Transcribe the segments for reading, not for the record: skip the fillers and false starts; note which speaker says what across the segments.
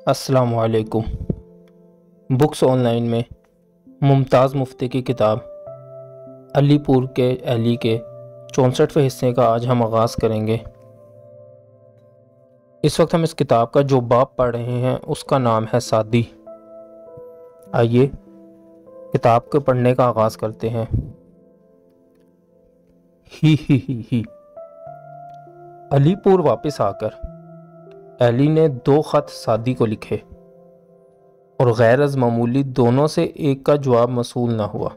Speaker 1: السلام علیکم۔ Books on line میں ممتاز مفتی کی کتاب علی پور کے ایلی کے 64ویں حصے کا آج ہم آغاز کریں گے۔ اس وقت ہم اس کتاب کا جو باب پڑھ رہے ہیں اس کا نام ہے سادی۔ آئیے کتاب کو پڑھنے کا آغاز کرتے ہیں۔ ہی علی پور واپس آ کر ایلی نے 2 خط سادی کو لکھے اور غیر از معمولی دونوں سے ایک کا جواب موصول نہ ہوا۔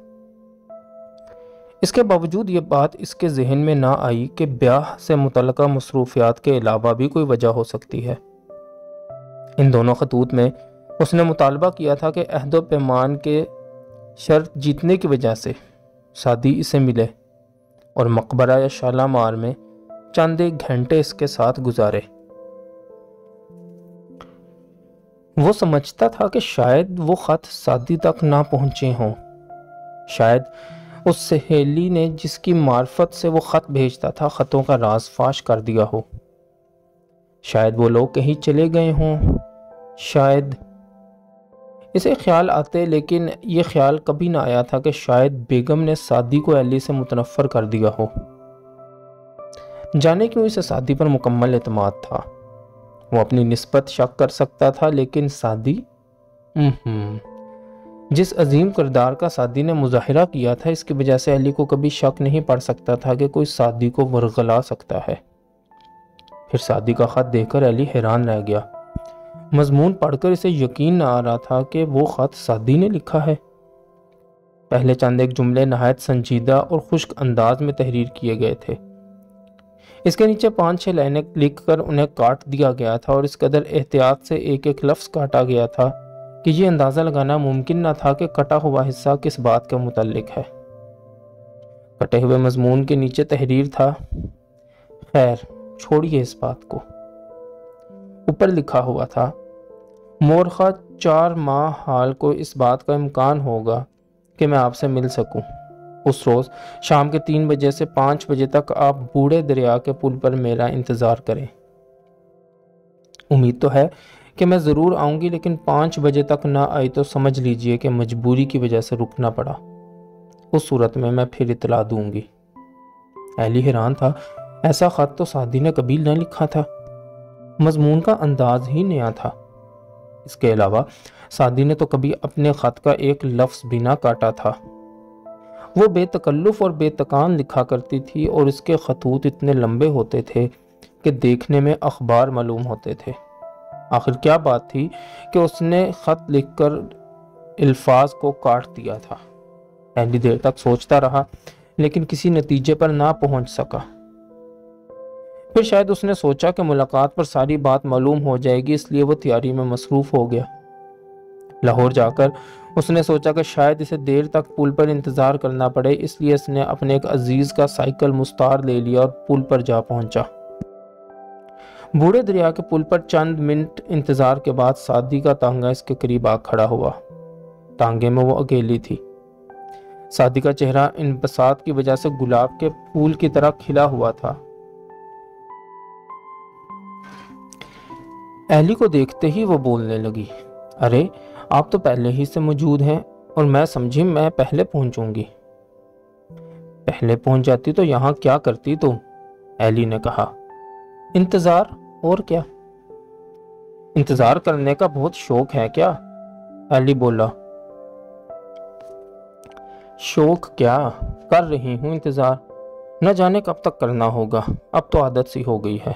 Speaker 1: اس کے باوجود یہ بات اس کے ذہن میں نہ آئی کہ بیاہ سے متعلقہ مصروفیات کے علاوہ بھی کوئی وجہ ہو سکتی ہے۔ ان دونوں خطوط میں اس نے مطالبہ کیا تھا کہ عہد و پیمان کے شرط جیتنے کی وجہ سے سادی اسے ملے اور مقبرہ یا شالامار میں چند ایک گھنٹے اس کے ساتھ گزارے۔ وہ سمجھتا تھا کہ شاید وہ خط سادی تک نہ پہنچے ہوں، شاید اس سہیلی نے جس کی معرفت سے وہ خط بھیجتا تھا خطوں کا راز فاش کر دیا ہو، شاید وہ لوگ کہیں چلے گئے ہوں، شاید اسے خیال آتے، لیکن یہ خیال کبھی نہ آیا تھا کہ شاید بیگم نے سادی کو ایلی سے متنفر کر دیا ہو۔ جانے کیوں اسے سادی پر مکمل اعتماد تھا۔ وہ اپنی نسبت شک کر سکتا تھا، لیکن سادی جس عظیم کردار کا سادی نے مظاہرہ کیا تھا، اس کی وجہ سے ایلی کو کبھی شک نہیں پڑ سکتا تھا کہ کوئی سادی کو ورغلا سکتا ہے۔ پھر سادی کا خط دیکھ کر ایلی حیران رہ گیا۔ مضمون پڑھ کر اسے یقین نہ آ رہا تھا کہ وہ خط سادی نے لکھا ہے۔ پہلے چند ایک جملے نہایت سنجیدہ اور خشک انداز میں تحریر کیے گئے تھے۔ اس کے نیچے 5-6 لائنیں لکھ کر انہیں کاٹ دیا گیا تھا اور اس قدر احتیاط سے ایک ایک لفظ کاٹا گیا تھا کہ یہ اندازہ لگانا ممکن نہ تھا کہ کٹا ہوا حصہ کس بات کے متعلق ہے۔ کٹے ہوئے مضمون کے نیچے تحریر تھا، خیر چھوڑیے اس بات کو۔ اوپر لکھا ہوا تھا، مورخہ 4 ماہ حال کو اس بات کا امکان ہوگا کہ میں آپ سے مل سکوں۔ اس روز شام کے 3 بجے سے 5 بجے تک آپ بوڑھے دریا کے پل پر میرا انتظار کریں۔ امید تو ہے کہ میں ضرور آؤں گی، لیکن 5 بجے تک نہ آئی تو سمجھ لیجئے کہ مجبوری کی وجہ سے رکنا پڑا۔ اس صورت میں پھر اطلاع دوں گی۔ ایلی حیران تھا، ایسا خط تو سادی نے کبھی نہ لکھا تھا۔ مضمون کا انداز ہی نیا تھا۔ اس کے علاوہ سادی نے تو کبھی اپنے خط کا ایک لفظ بھی نہ کاٹا تھا۔ وہ بے تکلف اور بے تکان لکھا کرتی تھی اور اس کے خطوط اتنے لمبے ہوتے تھے کہ دیکھنے میں اخبار معلوم ہوتے تھے۔ آخر کیا بات تھی کہ اس نے خط لکھ کر الفاظ کو کاٹ دیا تھا۔ ایلی دیر تک سوچتا رہا، لیکن کسی نتیجے پر نہ پہنچ سکا۔ پھر شاید اس نے سوچا کہ ملاقات پر ساری بات معلوم ہو جائے گی، اس لیے وہ تیاری میں مصروف ہو گیا۔ لاہور جا کر اس نے سوچا کہ شاید اسے دیر تک پل پر انتظار کرنا پڑے، اس لیے اس نے اپنے ایک عزیز کا سائیکل مستعار لے لیا اور پل پر جا پہنچا۔ بوڑھے دریا کے پل پر چند منٹ انتظار کے بعد سادی کا تانگا اس کے قریب آ کھڑا ہوا۔ تانگے میں وہ اکیلی تھی۔ سادی کا چہرہ انبساط کی وجہ سے گلاب کے پھول کی طرح کھلا ہوا تھا۔ ایلی کو دیکھتے ہی وہ بولنے لگی، ارے آپ تو پہلے ہی سے موجود ہیں اور میں سمجھی میں پہلے پہنچوں گی۔ پہلے پہنچ جاتی تو یہاں کیا کرتی تم؟ ایلی نے کہا۔ انتظار، اور کیا؟ انتظار کرنے کا بہت شوق ہے کیا؟ ایلی بولا۔ شوق کیا، کر رہی ہوں انتظار، نہ جانے کب تک کرنا ہوگا، اب تو عادت سی ہو گئی ہے۔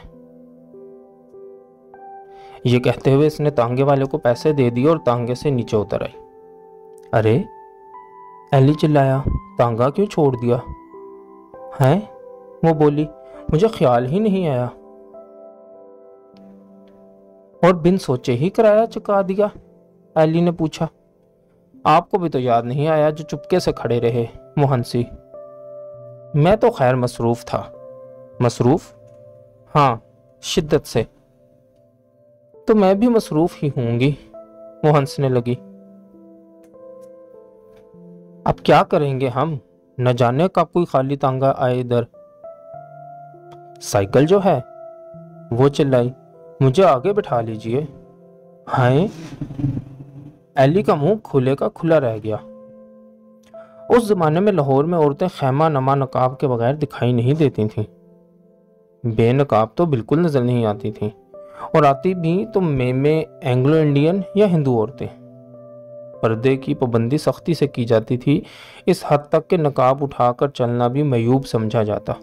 Speaker 1: یہ کہتے ہوئے اس نے تانگے والے کو پیسے دے دیے اور تانگے سے نیچے اتر آئی۔ ارے ایلی چلایا، تانگا کیوں چھوڑ دیا ہے؟ وہ بولی، مجھے خیال ہی نہیں آیا۔ اور بن سوچے ہی کرایہ چکا دیا؟ ایلی نے پوچھا۔ آپ کو بھی تو یاد نہیں آیا جو چپکے سے کھڑے رہے؟ وہ ہنسی۔ میں تو خیر مصروف تھا۔ مصروف؟ ہاں، شدت سے۔ تو میں بھی مصروف ہی ہوں گی، وہ ہنسنے لگی۔ اب کیا کریں گے ہم؟ نہ جانے کب کوئی خالی تانگا آئے ادھر۔ سائیکل جو ہے، وہ چلائی، مجھے آگے بٹھا لیجئے۔ ہائے، ایلی کا منہ کھلے کا کھلا رہ گیا۔ اس زمانے میں لاہور میں عورتیں خیمہ نما نقاب کے بغیر دکھائی نہیں دیتی تھیں۔ بے نقاب تو بالکل نظر نہیں آتی تھیں، اور آتی بھی تو میں اینگلو انڈین یا ہندو عورتیں۔ پردے کی پابندی سختی سے کی جاتی تھی، اس حد تک کہ نقاب اٹھا کر چلنا بھی معیوب سمجھا جاتا۔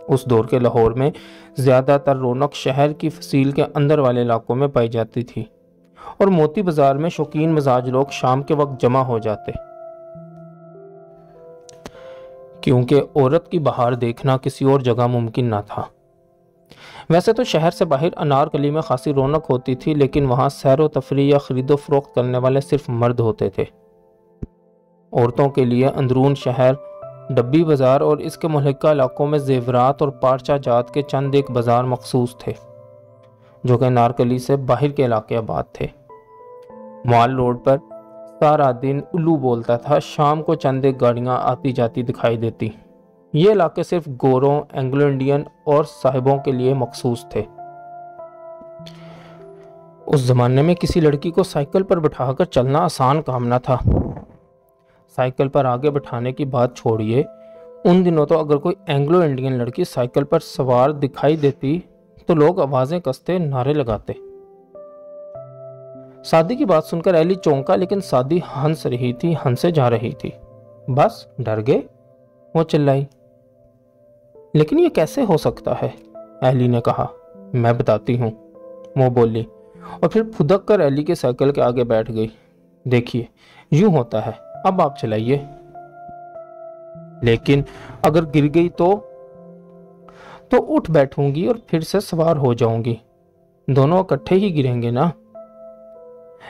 Speaker 1: اس دور کے لاہور میں زیادہ تر رونق شہر کی فصیل کے اندر والے علاقوں میں پائی جاتی تھی، اور موتی بازار میں شوقین مزاج لوگ شام کے وقت جمع ہو جاتے، کیونکہ عورت کی بہار دیکھنا کسی اور جگہ ممکن نہ تھا۔ ویسے تو شہر سے باہر انارکلی میں خاصی رونق ہوتی تھی، لیکن وہاں سیر و تفریح یا خرید و فروخت کرنے والے صرف مرد ہوتے تھے۔ عورتوں کے لیے اندرون شہر ڈبی بازار اور اس کے ملحقہ علاقوں میں زیورات اور پارچہ جات کے چند ایک بازار مخصوص تھے، جو کہ انارکلی سے باہر کے علاقے آباد تھے۔ مال روڈ پر سارا دن الو بولتا تھا، شام کو چند ایک گاڑیاں آتی جاتی دکھائی دیتی۔ یہ علاقے صرف گوروں، اینگلو انڈین اور صاحبوں کے لیے مخصوص تھے۔ اس زمانے میں کسی لڑکی کو سائیکل پر بٹھا کر چلنا آسان کام نہ تھا۔ سائیکل پر آگے بٹھانے کی بات چھوڑیے، ان دنوں تو اگر کوئی اینگلو انڈین لڑکی سائیکل پر سوار دکھائی دیتی تو لوگ آوازیں کستے، نعرے لگاتے۔ سادی کی بات سن کر ایلی چونکا، لیکن سادی ہنس رہی تھی، ہنسے جا رہی تھی۔ بس ڈر گئے؟ وہ چلائی۔ لیکن یہ کیسے ہو سکتا ہے؟ ایلی نے کہا۔ میں بتاتی ہوں، وہ بولی، اور پھر پھدک کر ایلی کے سائیکل کے آگے بیٹھ گئی۔ دیکھیے، یوں ہوتا ہے، اب آپ چلائیے۔ لیکن اگر گر گئی تو اٹھ بیٹھوں گی اور پھر سے سوار ہو جاؤں گی، دونوں اکٹھے ہی گریں گے نا۔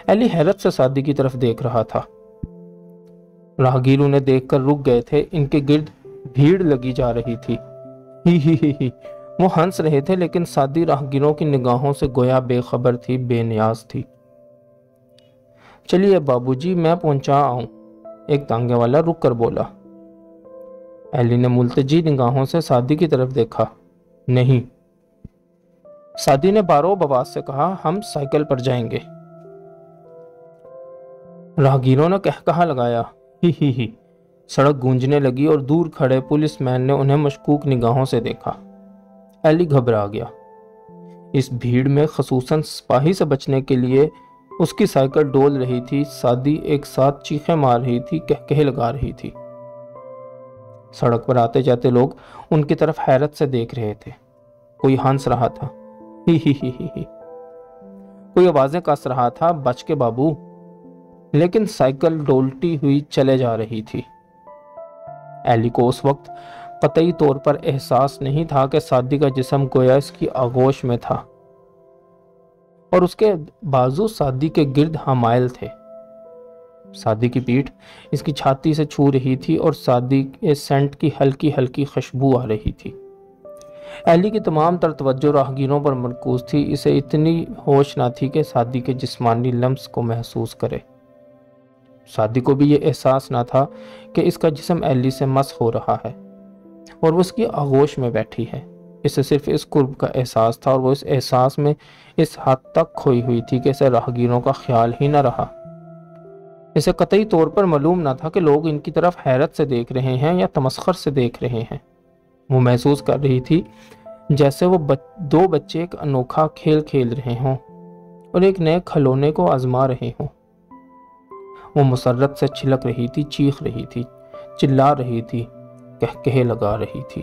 Speaker 1: ایلی حیرت سے سادی کی طرف دیکھ رہا تھا۔ راہگیر انہیں دیکھ کر رک گئے تھے، ان کے گرد بھیڑ لگی جا رہی تھی۔ ہی وہ ہنس رہے تھے، لیکن سادی راہگیروں کی نگاہوں سے گویا بے خبر تھی، بے نیاز تھی۔ چلیے بابو جی، میں پہنچا آؤں، ایک تانگے والا رک کر بولا۔ ایلی نے ملتجی نگاہوں سے سادی کی طرف دیکھا۔ نہیں، سادی نے بارو بواس سے کہا، ہم سائیکل پر جائیں گے۔ راہگیروں نے کہا لگایا۔ ہی سڑک گونجنے لگی اور دور کھڑے پولیس مین نے انہیں مشکوک نگاہوں سے دیکھا۔ ایلی گھبرا گیا۔ اس بھیڑ میں خصوصاً سپاہی سے بچنے کے لیے اس کی سائیکل ڈول رہی تھی، سادی ایک ساتھ چیخیں مار رہی تھی، کہکہے لگا رہی تھی۔ سڑک پر آتے جاتے لوگ ان کی طرف حیرت سے دیکھ رہے تھے۔ کوئی ہنس رہا تھا، ہی کوئی آوازیں کس رہا تھا، بچ کے بابو، لیکن سائیکل ڈولتی ہوئی چلے جا رہی تھی۔ ایلی کو اس وقت قطعی طور پر احساس نہیں تھا کہ سادی کا جسم گویا اس کی آغوش میں تھا، اور اس کے بازو سادی کے گرد حمائل تھے۔ سادی کی پیٹھ اس کی چھاتی سے چھو رہی تھی، اور سادی کے سینٹ کی ہلکی ہلکی خوشبو آ رہی تھی۔ ایلی کی تمام تر توجہ راہگیروں پر مرکوز تھی، اسے اتنی ہوش نہ تھی کہ سادی کے جسمانی لمس کو محسوس کرے۔ سادی کو بھی یہ احساس نہ تھا کہ اس کا جسم ایلی سے مس ہو رہا ہے اور وہ اس کی آغوش میں بیٹھی ہے۔ اسے صرف اس قرب کا احساس تھا، اور وہ اس احساس میں اس حد تک کھوئی ہوئی تھی کہ اسے راہگیروں کا خیال ہی نہ رہا۔ اسے قطعی طور پر معلوم نہ تھا کہ لوگ ان کی طرف حیرت سے دیکھ رہے ہیں یا تمسخر سے دیکھ رہے ہیں۔ وہ محسوس کر رہی تھی جیسے وہ دو بچے ایک انوکھا کھیل کھیل رہے ہوں اور ایک نئے کھلونے کو آزما رہے ہوں۔ وہ مسرت سے چھلک رہی تھی، چیخ رہی تھی، چلا رہی تھی، کہکہے لگا رہی تھی۔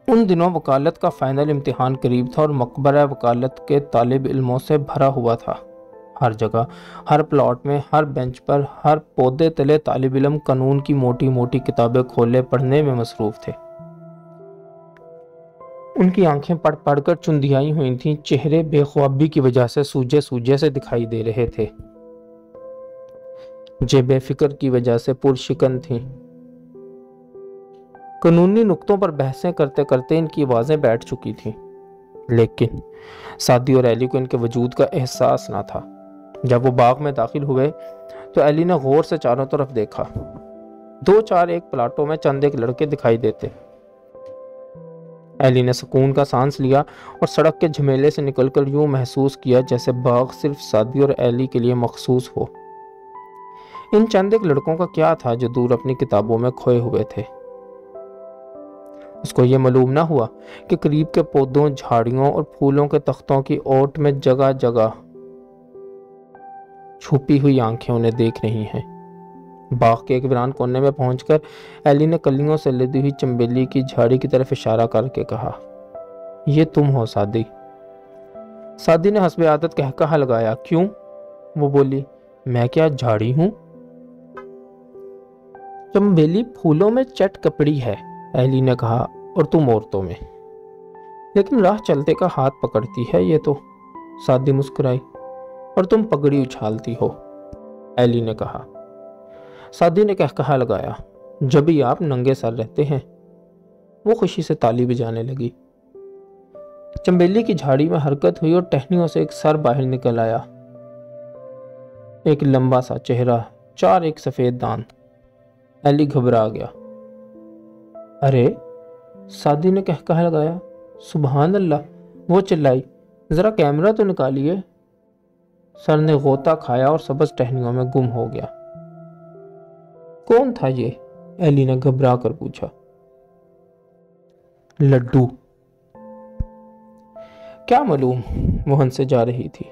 Speaker 1: ان دنوں وکالت کا فائنل امتحان قریب تھا، اور مقبرہ وکالت کے طالب علموں سے بھرا ہوا تھا۔ ہر جگہ، ہر پلاٹ میں، ہر بینچ پر، ہر پودے تلے طالب علم قانون کی موٹی موٹی کتابیں کھولے پڑھنے میں مصروف تھے۔ ان کی آنکھیں پڑھ پڑھ کر چندیائی ہوئی تھیں، چہرے بے خوابی کی وجہ سے سوجے سوجے سے دکھائی دے رہے تھے، جیبیں فکر کی وجہ سے پرشکن تھیں۔ قانونی نقطوں پر بحثیں کرتے کرتے ان کی آوازیں بیٹھ چکی تھیں، لیکن سادی اور ایلی کو ان کے وجود کا احساس نہ تھا۔ جب وہ باغ میں داخل ہوئے تو ایلی نے غور سے چاروں طرف دیکھا۔ دو چار ایک پلاٹوں میں چند ایک لڑکے دکھائی دیتے۔ ایلی نے سکون کا سانس لیا اور سڑک کے جھمیلے سے نکل کر یوں محسوس کیا جیسے باغ صرف سادی اور ایلی کے لیے مخصوص ہو۔ ان چند ایک لڑکوں کا کیا تھا جو دور اپنی کتابوں میں کھوئے ہوئے تھے؟ اس کو یہ معلوم نہ ہوا کہ قریب کے پودوں، جھاڑیوں اور پھولوں کے تختوں کی اوٹ میں جگہ جگہ چھپی ہوئی آنکھیں انہیں دیکھ رہی ہیں۔ باغ کے ایک ویران کونے میں پہنچ کر ایلی نے کلیوں سے لدی ہوئی چنبیلی کی جھاڑی کی طرف اشارہ کر کے کہا، یہ تم ہو سادی؟ سادی نے حسب عادت کہا لگایا، کیوں؟ وہ بولی، میں کیا جھاڑی ہوں؟ چنبیلی پھولوں میں چٹ کپڑی ہے، ایلی نے کہا، اور تم عورتوں میں لیکن راہ چلتے کا ہاتھ پکڑتی ہے یہ تو۔ سادی مسکرائی، اور تم پگڑی اچھالتی ہو، ایلی نے کہا۔ سادی نے کہا لگایا، جب ہی آپ ننگے سر رہتے ہیں۔ وہ خوشی سے تالی بجانے لگی۔ چنبیلی کی جھاڑی میں حرکت ہوئی اور ٹہنیوں سے ایک سر باہر نکل آیا، ایک لمبا سا چہرہ، چار ایک سفید دانت۔ ایلی گھبرا گیا۔ ارے، سادی نے کہا لگایا، سبحان اللہ! وہ چلائی، ذرا کیمرہ تو نکالیے۔ سر نے غوطہ کھایا اور سبز ٹہنیوں میں گم ہو گیا۔ کون تھا یہ؟ ایلی نے گھبرا کر پوچھا۔ لڈو۔ کیا معلوم وہ ہنسے جا رہی تھی۔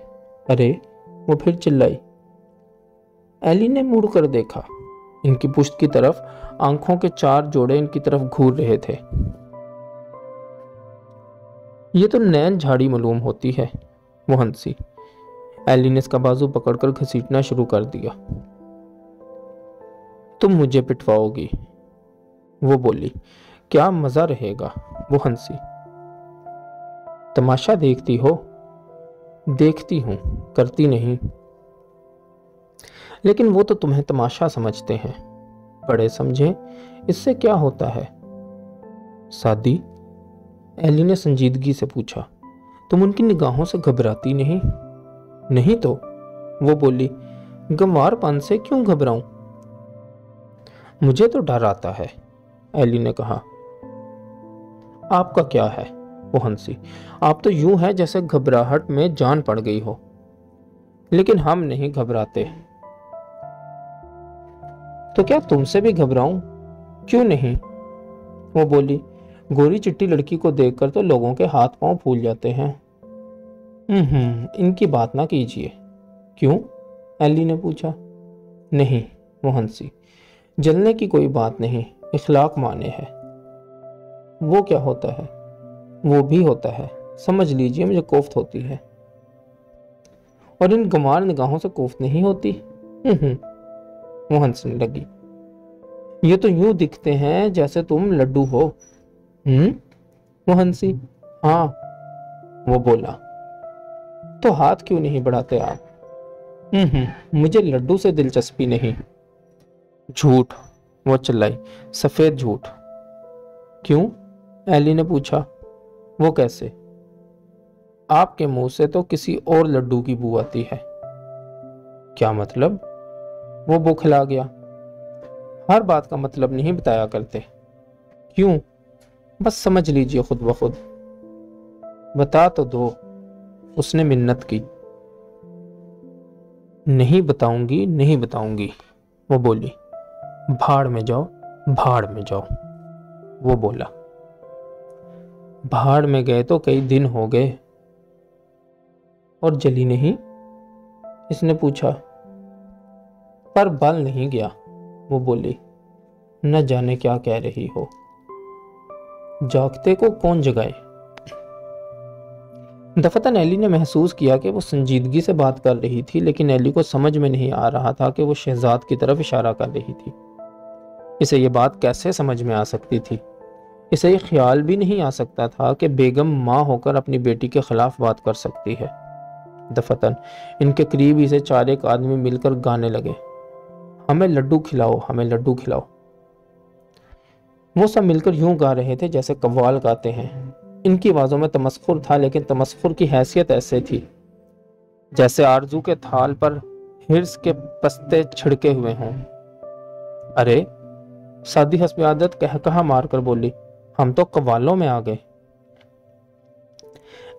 Speaker 1: ارے، وہ پھر چلائی۔ ایلی نے مڑ کر دیکھا، ان کی پشت کی طرف آنکھوں کے چار جوڑے ان کی طرف گھور رہے تھے۔ یہ تو نین جھاڑی معلوم ہوتی ہے، وہ ہنسی۔ ایلی نے اس کا بازو پکڑ کر گھسیٹنا شروع کر دیا۔ تم مجھے پٹواؤ گی، وہ بولی، کیا مزہ رہے گا، وہ ہنسی۔ تماشا دیکھتی ہو؟ دیکھتی ہوں، کرتی نہیں۔ لیکن وہ تو تمہیں تماشا سمجھتے ہیں، بڑے سمجھیں، اس سے کیا ہوتا ہے؟ سادی، ایلی نے سنجیدگی سے پوچھا، تم ان کی نگاہوں سے گھبراتی نہیں؟ نہیں تو، وہ بولی، گنوار پن سے کیوں گھبراؤں؟ مجھے تو ڈر آتا ہے، ایلی نے کہا۔ آپ کا کیا ہے، وہ ہنسی، آپ تو یوں ہے جیسے گھبراہٹ میں جان پڑ گئی ہو۔ لیکن ہم نہیں گھبراتے۔ تو کیا تم سے بھی گھبراؤں؟ کیوں نہیں؟ وہ بولی، گوری چٹی لڑکی کو دیکھ کر تو لوگوں کے ہاتھ پاؤں پھول جاتے ہیں۔ ان کی بات نہ کیجیے۔ کیوں؟ ایلی نے پوچھا۔ نہیں، وہ ہنسی، جلنے کی کوئی بات نہیں، اخلاق مانے ہے۔ وہ کیا ہوتا ہے؟ وہ بھی ہوتا ہے، سمجھ لیجئے مجھے کوفت ہوتی ہے۔ اور ان گنوار نگاہوں سے کوفت نہیں ہوتی؟ وہ ہنسنے لگی۔ یہ تو یوں دکھتے ہیں جیسے تم لڈو ہو۔ وہ ہنسی۔ ہاں، وہ بولا۔ تو ہاتھ کیوں نہیں بڑھاتے آپ؟ مجھے لڈو سے دلچسپی نہیں۔ جھوٹ، وہ چلائی، سفید جھوٹ۔ کیوں؟ ایلی نے پوچھا۔ وہ کیسے؟ آپ کے منہ سے تو کسی اور لڈو کی بو آتی ہے۔ کیا مطلب؟ وہ بوکھلا گیا۔ ہر بات کا مطلب نہیں بتایا کرتے۔ کیوں؟ بس سمجھ لیجئے خود بخود۔ بتا تو دو، اس نے منت کی۔ نہیں بتاؤں گی، نہیں بتاؤں گی، وہ بولی۔ بھاڑ میں جاؤ، بھاڑ میں جاؤ، وہ بولا۔ بھاڑ میں گئے تو کئی دن ہو گئے۔ اور جلی نہیں؟ اس نے پوچھا۔ پر بل نہیں گیا، وہ بولی۔ نہ جانے کیا کہہ رہی ہو۔ جاگتے کو کون جگائے؟ دفتن ایلی نے محسوس کیا کہ وہ سنجیدگی سے بات کر رہی تھی، لیکن ایلی کو سمجھ میں نہیں آ رہا تھا کہ وہ شہزاد کی طرف اشارہ کر رہی تھی۔ اسے یہ بات کیسے سمجھ میں آ سکتی تھی؟ اسے یہ خیال بھی نہیں آ سکتا تھا کہ بیگم ماں ہو کر اپنی بیٹی کے خلاف بات کر سکتی ہے۔ دفتن ان کے قریب ہی سے چار ایک آدمی مل کر گانے لگے، ہمیں لڈو کھلاؤ، ہمیں لڈو کھلاؤ۔ وہ سب مل کر یوں گا رہے تھے جیسے قوال گاتے ہیں۔ ان کی آوازوں میں تمسخر تھا، لیکن تمسخر کی حیثیت ایسے تھی جیسے آرزو کے تھال پر ہرس کے پستے چھڑکے ہوئے ہوں۔ ارے، سادی حسب عادت کہا مار کر بولی، ہم تو قوالوں میں آ گئے۔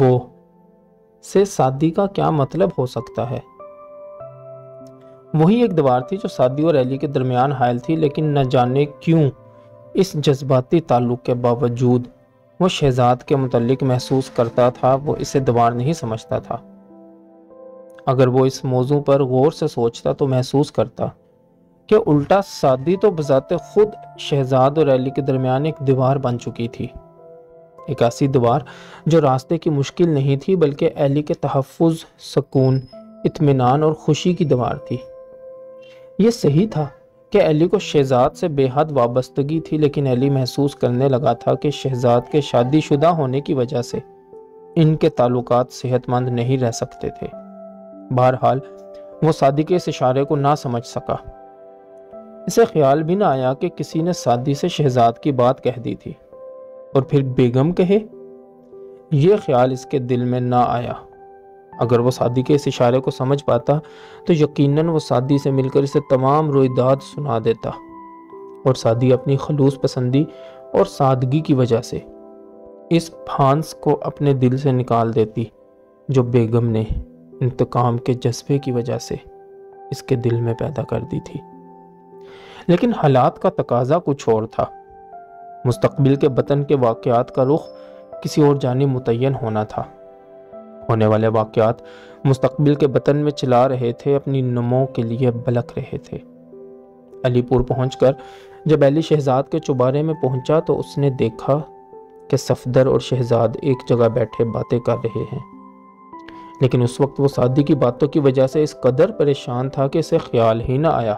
Speaker 1: وہ سے سعدی کا کیا مطلب ہو سکتا ہے؟ وہی ایک دیوار تھی جو سعدی اور ایلی کے درمیان حائل تھی، لیکن نہ جانے کیوں اس جذباتی تعلق کے باوجود وہ شہزاد کے متعلق محسوس کرتا تھا وہ اسے دیوار نہیں سمجھتا تھا۔ اگر وہ اس موضوع پر غور سے سوچتا تو محسوس کرتا کہ الٹا سعدی تو بذات خود شہزاد اور ایلی کے درمیان ایک دیوار بن چکی تھی، ایک ایسی دیوار جو راستے کی مشکل نہیں تھی بلکہ ایلی کے تحفظ، سکون، اطمینان اور خوشی کی دیوار تھی۔ یہ صحیح تھا کہ ایلی کو شہزاد سے بے حد وابستگی تھی، لیکن ایلی محسوس کرنے لگا تھا کہ شہزاد کے شادی شدہ ہونے کی وجہ سے ان کے تعلقات صحت مند نہیں رہ سکتے تھے۔ بہرحال وہ سعدی کے اس اشارے کو نہ سمجھ سکا۔ اسے خیال بھی نہ آیا کہ کسی نے سعدی سے شہزاد کی بات کہہ دی تھی اور پھر بیگم کہے، یہ خیال اس کے دل میں نہ آیا۔ اگر وہ سعدی کے اس اشارے کو سمجھ پاتا تو یقیناً وہ سعدی سے مل کر اسے تمام رویداد سنا دیتا، اور سعدی اپنی خلوص پسندی اور سادگی کی وجہ سے اس پھانس کو اپنے دل سے نکال دیتی جو بیگم نے انتقام کے جذبے کی وجہ سے اس کے دل میں پیدا کر دی تھی۔ لیکن حالات کا تقاضا کچھ اور تھا۔ مستقبل کے بطن کے واقعات کا رخ کسی اور جانب متعین ہونا تھا۔ ہونے والے واقعات مستقبل کے بطن میں چلا رہے تھے، اپنی نمو کے لیے بلک رہے تھے۔ علی پور پہنچ کر جب ایلی شہزاد کے چوبارے میں پہنچا تو اس نے دیکھا کہ صفدر اور شہزاد ایک جگہ بیٹھے باتیں کر رہے ہیں، لیکن اس وقت وہ سعدی کی باتوں کی وجہ سے اس قدر پریشان تھا کہ اسے خیال ہی نہ آیا۔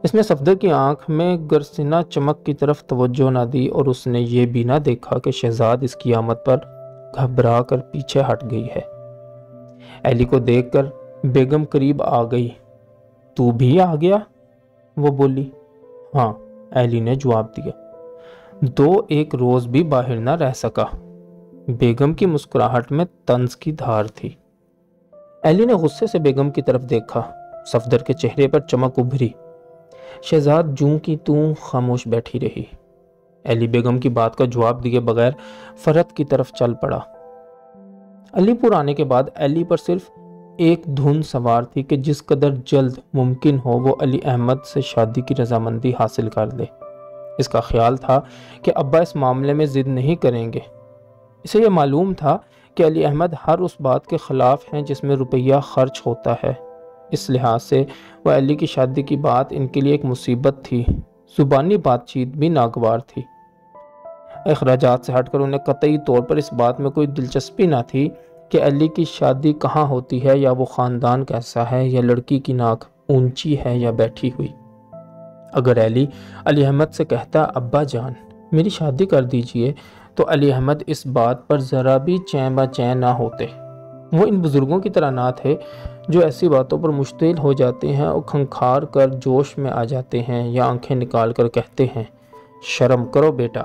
Speaker 1: اس نے صفدر کی آنکھ میں گرسنہ چمک کی طرف توجہ نہ دی اور اس نے یہ بھی نہ دیکھا کہ شہزاد اس کی آمد پر گھبرا کر پیچھے ہٹ گئی ہے۔ ایلی کو دیکھ کر بیگم قریب آ گئی۔ تو بھی آ گیا؟ وہ بولی۔ ہاں، ایلی نے جواب دیا۔ 2-1 روز بھی باہر نہ رہ سکا۔ بیگم کی مسکراہٹ میں طنز کی دھار تھی۔ ایلی نے غصے سے بیگم کی طرف دیکھا۔ صفدر کے چہرے پر چمک ابھری۔ شہزاد جوں کی توں خاموش بیٹھی رہی۔ ایلی بیگم کی بات کا جواب دیے بغیر فرت کی طرف چل پڑا۔ علی پور آنے کے بعد ایلی پر صرف ایک دھن سوار تھی کہ جس قدر جلد ممکن ہو وہ علی احمد سے شادی کی رضامندی حاصل کر لے۔ اس کا خیال تھا کہ ابا اس معاملے میں ضد نہیں کریں گے۔ اسے یہ معلوم تھا کہ علی احمد ہر اس بات کے خلاف ہیں جس میں روپیہ خرچ ہوتا ہے۔ اس لحاظ سے وہ ایلی کی شادی کی بات ان کے لیے ایک مصیبت تھی۔ زبانی بات چیت بھی ناگوار تھی۔ اخراجات سے ہٹ کر انہیں قطعی طور پر اس بات میں کوئی دلچسپی نہ تھی کہ ایلی کی شادی کہاں ہوتی ہے، یا وہ خاندان کیسا ہے، یا لڑکی کی ناک اونچی ہے یا بیٹھی ہوئی۔ اگر ایلی علی احمد سے کہتا، ابا جان میری شادی کر دیجئے، تو علی احمد اس بات پر ذرا بھی چین با چین نہ ہوتے۔ وہ ان بزرگوں کی طرح نہ تھے جو ایسی باتوں پر مشتعل ہو جاتے ہیں اور کھنکھار کر جوش میں آ جاتے ہیں، یا آنکھیں نکال کر کہتے ہیں، شرم کرو بیٹا،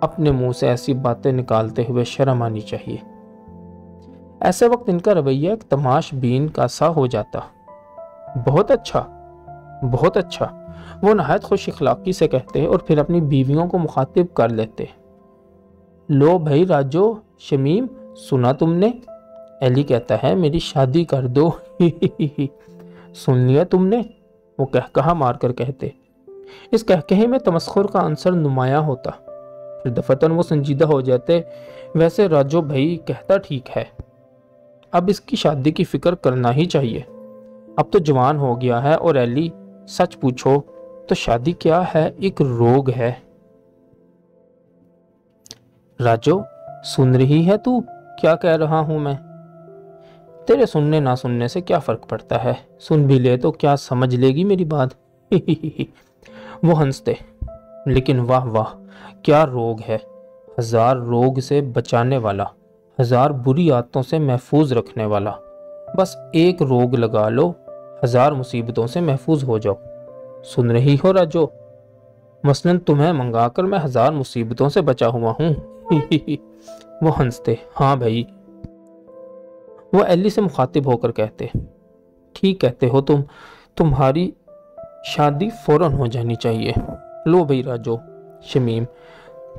Speaker 1: اپنے منہ سے ایسی باتیں نکالتے ہوئے شرم آنی چاہیے۔ ایسے وقت ان کا رویہ ایک تماش بین کا سا ہو جاتا۔ بہت اچھا، بہت اچھا، وہ نہایت خوش اخلاقی سے کہتے اور پھر اپنی بیویوں کو مخاطب کر لیتے۔ لو بھائی راجو، شمیم، سنا تم نے؟ ایلی کہتا ہے میری شادی کر دو۔ سن لیا تم نے؟ وہ کہکہا مار کر کہتے۔ اس کہکہے میں تمسخر کا عنصر نمایاں ہوتا۔ پھر دفتن وہ سنجیدہ ہو جاتے، ویسے راجو بھائی کہتا ٹھیک ہے، اب اس کی شادی کی فکر کرنا ہی چاہیے، اب تو جوان ہو گیا ہے، اور ایلی سچ پوچھو تو شادی کیا ہے، ایک روگ ہے۔ راجو سن رہی ہے تو کیا کہہ رہا ہوں میں؟ تیرے سننے نہ سننے سے کیا فرق پڑتا ہے، سن بھی لے تو کیا سمجھ لے گی میری بات؟ وہ ہنستے۔ لیکن واہ واہ کیا روگ ہے، 1000 روگ سے بچانے والا، 1000 بری عادتوں سے محفوظ رکھنے والا۔ بس ایک روگ لگا لو، 1000 مصیبتوں سے محفوظ ہو جاؤ۔ سن رہی ہو راجو؟ مثلاً تمہیں منگا کر میں 1000 مصیبتوں سے بچا ہوا ہوں۔ وہ ہنستے۔ ہاں بھائی، وہ ایلی سے مخاطب ہو کر کہتے، ٹھیک کہتے ہو تم، تمہاری شادی فوراً ہو جانی چاہیے۔ لو بھائی راجو، شمیم،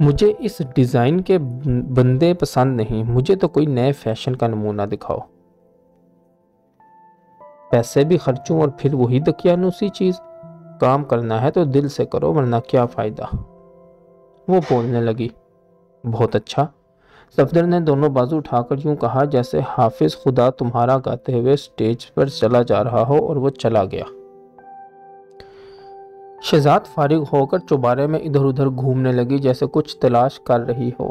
Speaker 1: مجھے اس ڈیزائن کے بندے پسند نہیں، مجھے تو کوئی نئے فیشن کا نمونہ دکھاؤ۔ پیسے بھی خرچوں اور پھر وہی دقیانوسی چیز۔ کام کرنا ہے تو دل سے کرو، ورنہ کیا فائدہ۔ وہ بولنے لگی، بہت اچھا۔ صفدر نے دونوں بازو اٹھا کر یوں کہا جیسے حافظ خدا تمہارا گاتے ہوئے سٹیج پر چلا جا رہا ہو، اور وہ چلا گیا۔ شہزاد فارغ ہو کر چوبارے میں ادھر ادھر گھومنے لگی جیسے کچھ تلاش کر رہی ہو۔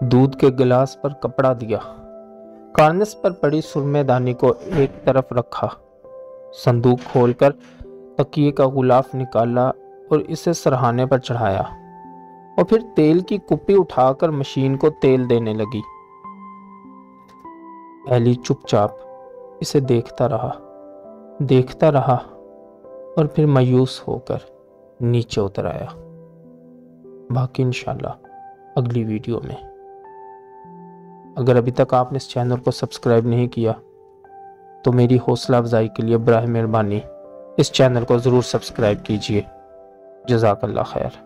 Speaker 1: دودھ کے گلاس پر کپڑا دیا، کارنس پر پڑی سرمے دانی کو ایک طرف رکھا، صندوق کھول کر تکیے کا غلاف نکالا اور اسے سرہانے پر چڑھایا، اور پھر تیل کی کپی اٹھا کر مشین کو تیل دینے لگی۔ ایلی چپ چاپ اسے دیکھتا رہا اور پھر مایوس ہو کر نیچے اتر آیا۔ باقی انشاءاللہ اگلی ویڈیو میں۔ اگر ابھی تک آپ نے اس چینل کو سبسکرائب نہیں کیا تو میری حوصلہ افزائی کے لیے براہ مہربانی اس چینل کو ضرور سبسکرائب کیجیے۔ جزاک اللہ خیر۔